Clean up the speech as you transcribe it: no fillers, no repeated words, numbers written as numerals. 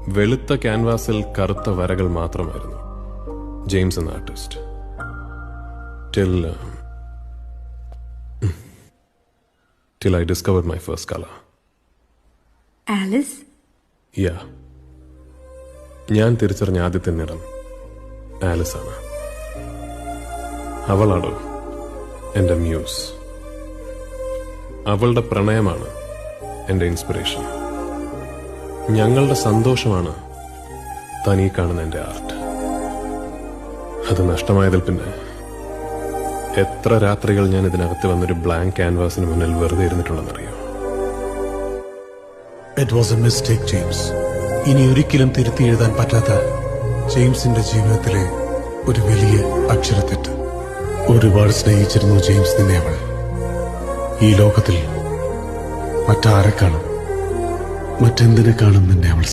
വെളുത്ത ക്യാൻവാസിൽ കറുത്ത വരകൾ മാത്രമായിരുന്നു ജെയിംസ് എന്ന artist. till I discovered my first color. Alice? Yeah. ഞാൻ തിരിച്ചറിഞ്ഞ ആദ്യത്തെ നിറം ആലിസ് ആണ്. അവളാണ് എന്റെ മ്യൂസ്. അവളുടെ പ്രണയമാണ് എന്റെ ഇൻസ്പിറേഷൻ. ഞങ്ങളുടെ സന്തോഷമാണ് തനീ കാണുന്ന എന്റെ ആർട്ട്. അത് നഷ്ടമായതിൽ പിന്നെ എത്ര രാത്രികൾ ഞാൻ ഇതിനകത്ത് വന്നൊരു ബ്ലാങ്ക് ക്യാൻവാസിന് മുന്നിൽ വെറുതെ ഇരുന്നിട്ടുണ്ടെന്നറിയോ? It was a mistake James. ഇനി ഒരിക്കലും തിരുത്തി എഴുതാൻ പറ്റാത്ത ജെയിംസിന്റെ ജീവിതത്തിലെ ഒരു വലിയ അക്ഷരത്തെറ്റ്. ഒരുപാട് സ്നേഹിച്ചിരുന്നു ജെയിംസ് നിന്നെ അവൾ. ഈ ലോകത്തിൽ മറ്റാരെ കാണും, മറ്റെന്തിനെ കാണും നിന്നെ അവൾ